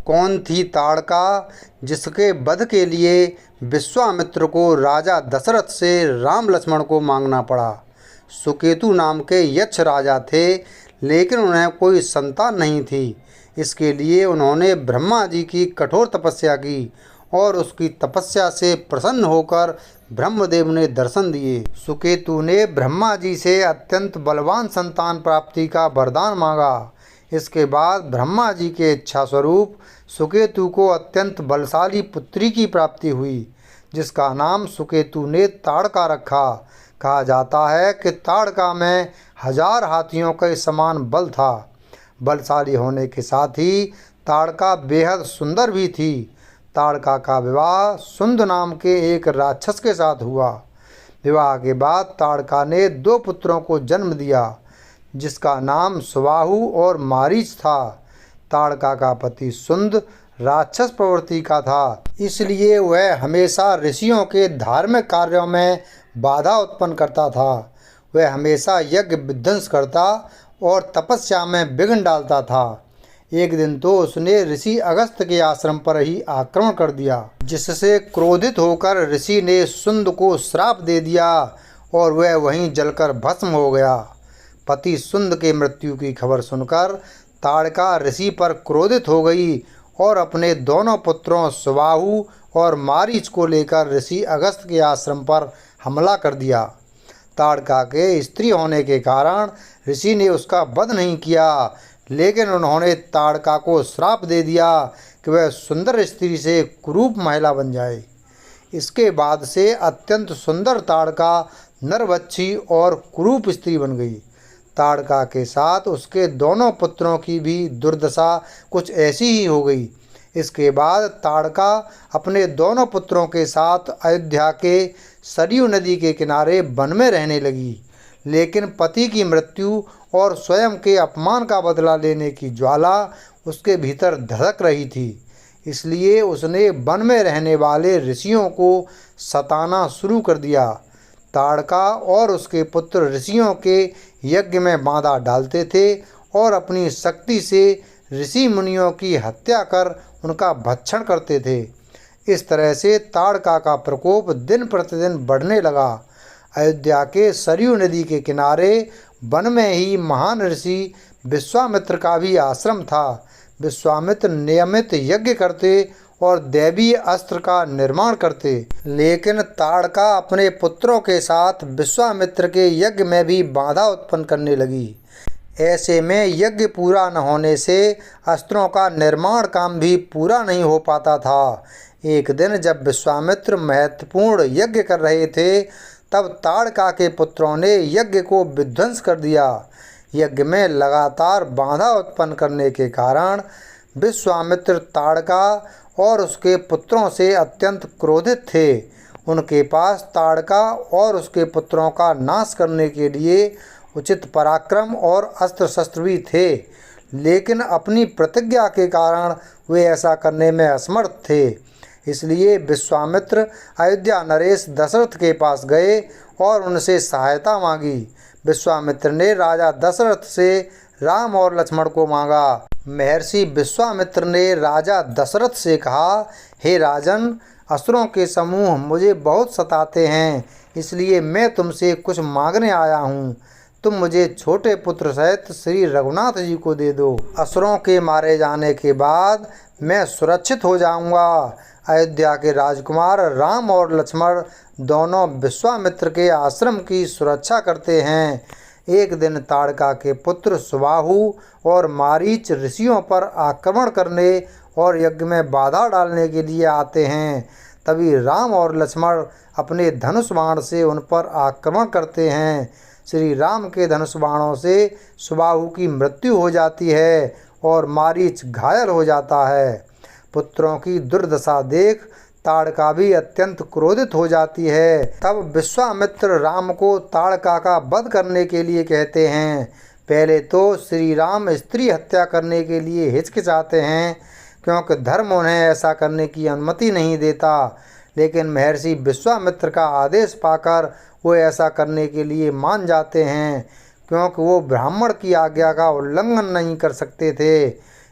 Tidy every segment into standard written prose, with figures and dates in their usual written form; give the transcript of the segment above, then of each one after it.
कौन थी ताड़का जिसके वध के लिए विश्वामित्र को राजा दशरथ से राम लक्ष्मण को मांगना पड़ा। सुकेतु नाम के यक्ष राजा थे, लेकिन उन्हें कोई संतान नहीं थी। इसके लिए उन्होंने ब्रह्मा जी की कठोर तपस्या की और उसकी तपस्या से प्रसन्न होकर ब्रह्मदेव ने दर्शन दिए। सुकेतु ने ब्रह्मा जी से अत्यंत बलवान संतान प्राप्ति का वरदान मांगा। इसके बाद ब्रह्मा जी के इच्छा स्वरूप सुकेतु को अत्यंत बलशाली पुत्री की प्राप्ति हुई, जिसका नाम सुकेतु ने ताड़का रखा। कहा जाता है कि ताड़का में 1000 हाथियों के समान बल था। बलशाली होने के साथ ही ताड़का बेहद सुंदर भी थी। ताड़का का विवाह सुंद नाम के एक राक्षस के साथ हुआ। विवाह के बाद ताड़का ने 2 पुत्रों को जन्म दिया, जिसका नाम सुबाहु और मारीच था। ताड़का का पति सुंद राक्षस प्रवृत्ति का था, इसलिए वह हमेशा ऋषियों के धार्मिक कार्यों में बाधा उत्पन्न करता था। वह हमेशा यज्ञ विध्वंस करता और तपस्या में विघ्न डालता था। एक दिन तो उसने ऋषि अगस्त्य के आश्रम पर ही आक्रमण कर दिया, जिससे क्रोधित होकर ऋषि ने सुंद को श्राप दे दिया और वह वहीं जलकर भस्म हो गया। पति सुंद के मृत्यु की खबर सुनकर ताड़का ऋषि पर क्रोधित हो गई और अपने दोनों पुत्रों सुबाहु और मारीच को लेकर ऋषि अगस्त्य के आश्रम पर हमला कर दिया। ताड़का के स्त्री होने के कारण ऋषि ने उसका वध नहीं किया, लेकिन उन्होंने ताड़का को श्राप दे दिया कि वह सुंदर स्त्री से कुरूप महिला बन जाए। इसके बाद से अत्यंत सुंदर ताड़का नरभक्षी और कुरूप स्त्री बन गई। ताड़का के साथ उसके दोनों पुत्रों की भी दुर्दशा कुछ ऐसी ही हो गई। इसके बाद ताड़का अपने दोनों पुत्रों के साथ अयोध्या के सरयू नदी के किनारे वन में रहने लगी, लेकिन पति की मृत्यु और स्वयं के अपमान का बदला लेने की ज्वाला उसके भीतर धधक रही थी। इसलिए उसने वन में रहने वाले ऋषियों को सताना शुरू कर दिया। ताड़का और उसके पुत्र ऋषियों के यज्ञ में बाधा डालते थे और अपनी शक्ति से ऋषि मुनियों की हत्या कर उनका भक्षण करते थे। इस तरह से ताड़का का प्रकोप दिन प्रतिदिन बढ़ने लगा। अयोध्या के सरयू नदी के किनारे वन में ही महान ऋषि विश्वामित्र का भी आश्रम था। विश्वामित्र नियमित यज्ञ करते और दैवीय अस्त्र का निर्माण करते, लेकिन ताड़का अपने पुत्रों के साथ विश्वामित्र के यज्ञ में भी बाधा उत्पन्न करने लगी। ऐसे में यज्ञ पूरा न होने से अस्त्रों का निर्माण काम भी पूरा नहीं हो पाता था। एक दिन जब विश्वामित्र महत्वपूर्ण यज्ञ कर रहे थे, तब ताड़का के पुत्रों ने यज्ञ को विध्वंस कर दिया। यज्ञ में लगातार बाधा उत्पन्न करने के कारण विश्वामित्र ताड़का और उसके पुत्रों से अत्यंत क्रोधित थे। उनके पास ताड़का और उसके पुत्रों का नाश करने के लिए उचित पराक्रम और अस्त्र शस्त्र भी थे, लेकिन अपनी प्रतिज्ञा के कारण वे ऐसा करने में असमर्थ थे। इसलिए विश्वामित्र अयोध्या नरेश दशरथ के पास गए और उनसे सहायता मांगी। विश्वामित्र ने राजा दशरथ से राम और लक्ष्मण को मांगा। महर्षि विश्वामित्र ने राजा दशरथ से कहा, हे राजन, असुरों के समूह मुझे बहुत सताते हैं, इसलिए मैं तुमसे कुछ मांगने आया हूँ। तुम मुझे छोटे पुत्र सहित श्री रघुनाथ जी को दे दो। असुरों के मारे जाने के बाद मैं सुरक्षित हो जाऊंगा। अयोध्या के राजकुमार राम और लक्ष्मण दोनों विश्वामित्र के आश्रम की सुरक्षा करते हैं। एक दिन ताड़का के पुत्र सुबाहु और मारीच ऋषियों पर आक्रमण करने और यज्ञ में बाधा डालने के लिए आते हैं। तभी राम और लक्ष्मण अपने धनुष बाण से उन पर आक्रमण करते हैं। श्री राम के धनुष बाणों से सुबाहु की मृत्यु हो जाती है और मारीच घायल हो जाता है। पुत्रों की दुर्दशा देख ताड़का भी अत्यंत क्रोधित हो जाती है। तब विश्वामित्र राम को ताड़का का वध करने के लिए कहते हैं। पहले तो श्री राम स्त्री हत्या करने के लिए हिचकिचाते हैं, क्योंकि धर्म उन्हें ऐसा करने की अनुमति नहीं देता, लेकिन महर्षि विश्वामित्र का आदेश पाकर वो ऐसा करने के लिए मान जाते हैं, क्योंकि वो ब्राह्मण की आज्ञा का उल्लंघन नहीं कर सकते थे।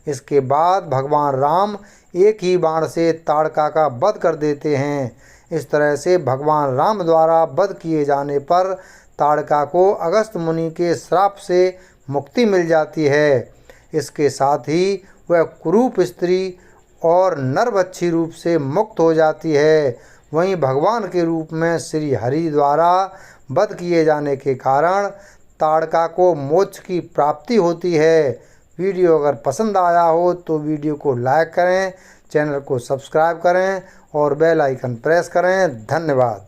इसके बाद भगवान राम एक ही बाण से ताड़का का वध कर देते हैं। इस तरह से भगवान राम द्वारा वध किए जाने पर ताड़का को अगस्त मुनि के श्राप से मुक्ति मिल जाती है। इसके साथ ही वह कुरूप स्त्री और नरभक्षी रूप से मुक्त हो जाती है। वहीं भगवान के रूप में श्री हरि द्वारा वध किए जाने के कारण ताड़का को मोक्ष की प्राप्ति होती है। वीडियो अगर पसंद आया हो तो वीडियो को लाइक करें, चैनल को सब्सक्राइब करें और बेल आइकन प्रेस करें। धन्यवाद।